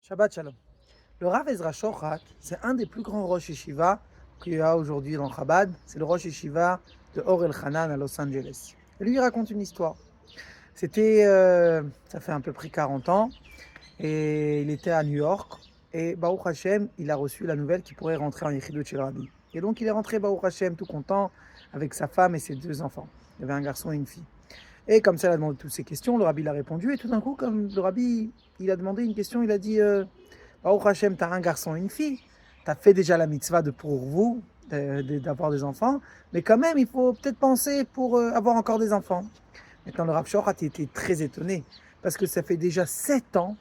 Shabbat Shalom. Le Rav Ezra Shochat, c'est un des plus grands Rosh Yeshiva qu'il y a aujourd'hui dans Chabad. C'est le Rosh Yeshiva de Or El-Hanan à Los Angeles. Et lui, il raconte une histoire. Ça fait à peu près 40 ans, et il était à New York. Et Baruch Hashem, il a reçu la nouvelle qu'il pourrait rentrer en Yechidut chez le Rabbi. Et donc, il est rentré, Baruch Hashem, tout content, avec sa femme et ses 2 enfants. Il y avait un garçon et une fille. Et comme ça, il a demandé toutes ces questions, le Rabbi l'a répondu. Et tout d'un coup, comme le Rabbi, il a demandé une question, il a dit Baruch Hashem, tu as un garçon et une fille. Tu as fait déjà la mitzvah pour vous, d'avoir des enfants. Mais quand même, il faut peut-être penser pour avoir encore des enfants. Maintenant, le Rav Shochat était très étonné. Parce que ça fait déjà 7 ans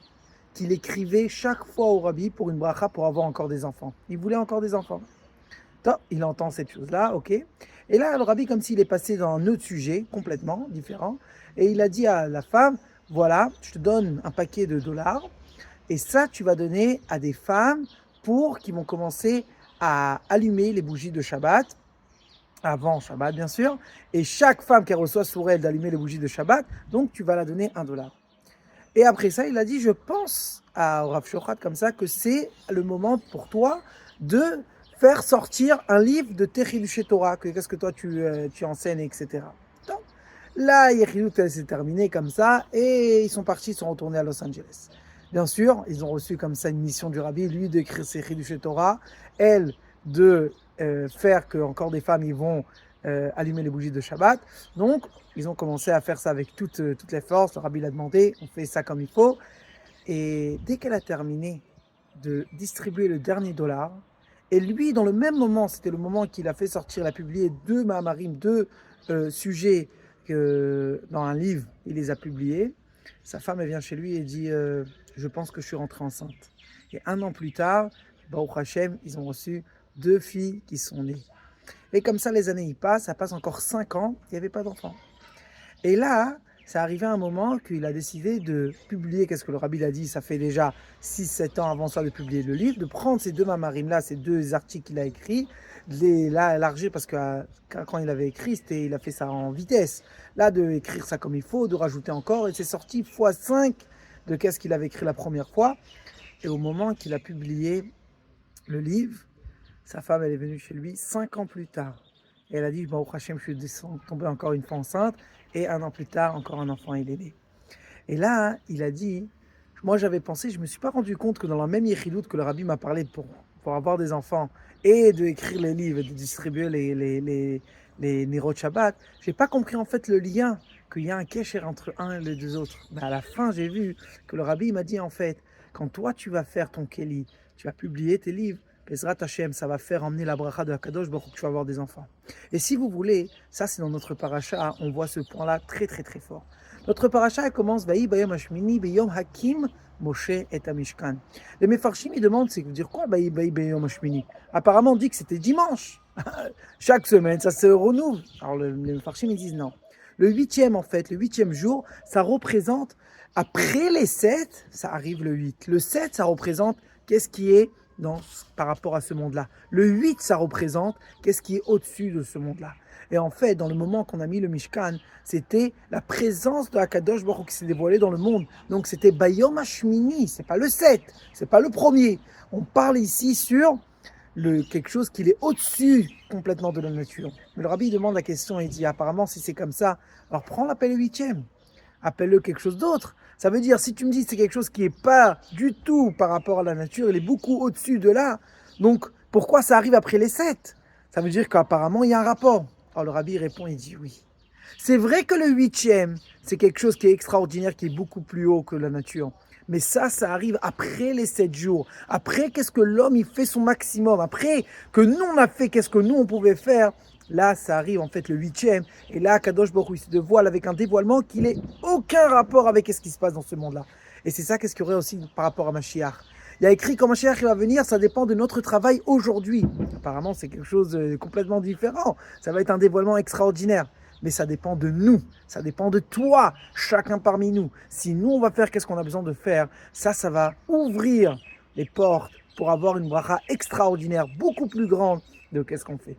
qu'il écrivait chaque fois au Rabbi pour une bracha pour avoir encore des enfants. Il voulait encore des enfants. Top, il entend cette chose-là, ok. Et là, le Rabbi, comme s'il est passé dans un autre sujet, complètement différent. Et il a dit à la femme, voilà, je te donne un paquet de dollars. Et ça, tu vas donner à des femmes qui vont commencer à allumer les bougies de Shabbat, avant Shabbat bien sûr, et chaque femme qui reçoit sur elle d'allumer les bougies de Shabbat, donc tu vas la donner $1. Et après ça, il a dit, je pense à Rav Shochat comme ça, que c'est le moment pour toi de faire sortir un livre de Techidushé Torah, qu'est-ce que toi tu enseignes, etc. Donc, là, Yechidut s'est terminé comme ça, et ils sont partis, ils sont retournés à Los Angeles. Bien sûr, ils ont reçu comme ça une mission du Rabbi, lui d'écrire ses Chidushé Torah, elle de faire que encore des femmes ils vont allumer les bougies de Shabbat. Donc, ils ont commencé à faire ça avec toutes les forces. Le Rabbi l'a demandé, on fait ça comme il faut. Et dès qu'elle a terminé de distribuer le dernier dollar, et lui, dans le même moment, c'était le moment qu'il a fait sortir, il a publié 2 Mahamarim, 2 sujets que dans un livre, il les a publiés. Sa femme, elle vient chez lui et dit je pense que je suis rentrée enceinte. Et 1 an plus tard, Baruch Hashem, ils ont reçu 2 filles qui sont nées. Et comme ça, les années y passent, ça passe encore 5 ans, il n'y avait pas d'enfant. Et là, ça arrivait à un moment qu'il a décidé de publier, qu'est-ce que le Rabbi a dit, ça fait déjà 6-7 ans avant ça de publier le livre, de prendre ces 2 mamarim-là, ces 2 articles qu'il a écrits, de les élargir, parce que quand il avait écrit, il a fait ça en vitesse. Là, de écrire ça comme il faut, de rajouter encore, et c'est sorti x5 de qu'est-ce qu'il avait écrit la première fois. Et au moment qu'il a publié le livre, sa femme, elle est venue chez lui 5 ans plus tard. Et elle a dit, Baruch Hashem, je suis tombée encore une fois enceinte. Et 1 an plus tard, encore un enfant, il est né. Et là, il a dit, moi j'avais pensé, je ne me suis pas rendu compte que dans la même Yechidut que le Rabbi m'a parlé pour avoir des enfants et d'écrire les livres et de distribuer les Nirot Shabbat, je n'ai pas compris en fait le lien, qu'il y a un kesher entre un et les 2 autres. Mais à la fin, j'ai vu que le Rabbi m'a dit en fait, quand toi tu vas faire ton Keli, tu vas publier tes livres, Bezrat Hashem, ça va faire emmener la bracha de Hakadosh Baruch Hu, tu vas avoir des enfants. Et si vous voulez, ça c'est dans notre paracha, on voit ce point-là très très très fort. Notre paracha elle commence Vaï Bayom Hashmini Beyom Hakim Moshe et Amishkan. Les Mefarshim ils demandent, c'est dire quoi Vaï Bayom Hashmini? Apparemment on dit que c'était dimanche. Chaque semaine ça se renouvelle. Alors les Mefarshim ils disent non. Le 8e en fait, le 8e jour, ça représente, après les 7, ça arrive le 8. Le 7 ça représente qu'est-ce qui est par rapport à ce monde-là. Le 8, ça représente qu'est-ce qui est au-dessus de ce monde-là. Et en fait, dans le moment qu'on a mis le Mishkan, c'était la présence de Hakadosh Baruch Hu qui s'est dévoilée dans le monde. Donc c'était Bayom Hashmini, c'est pas le 7, c'est pas le premier. On parle ici sur quelque chose qui est au-dessus complètement de la nature. Mais le Rabbi demande la question et il dit, apparemment, si c'est comme ça, alors prends l'appel le 8e. Appelle-le quelque chose d'autre. Ça veut dire, si tu me dis que c'est quelque chose qui n'est pas du tout par rapport à la nature, il est beaucoup au-dessus de là. Donc, pourquoi ça arrive après les 7? Ça veut dire qu'apparemment, il y a un rapport. Alors le Rabbi répond, il dit oui. C'est vrai que le 8e, c'est quelque chose qui est extraordinaire, qui est beaucoup plus haut que la nature. Mais ça arrive après les 7 jours. Après, qu'est-ce que l'homme, il fait son maximum. Après que nous, on a fait, qu'est-ce que nous, on pouvait faire. Là, ça arrive en fait le 8e. Et là, Kadosh Baruch Hu se dévoile avec un dévoilement qui n'a aucun rapport avec ce qui se passe dans ce monde-là. Et c'est ça qu'est-ce qu'il y aurait aussi par rapport à Mashiach. Il y a écrit quand Mashiach va venir, ça dépend de notre travail aujourd'hui. Apparemment, c'est quelque chose de complètement différent. Ça va être un dévoilement extraordinaire. Mais ça dépend de nous, ça dépend de toi, chacun parmi nous. Si nous, on va faire qu'est-ce qu'on a besoin de faire, ça va ouvrir les portes pour avoir une bracha extraordinaire, beaucoup plus grande de qu'est-ce qu'on fait.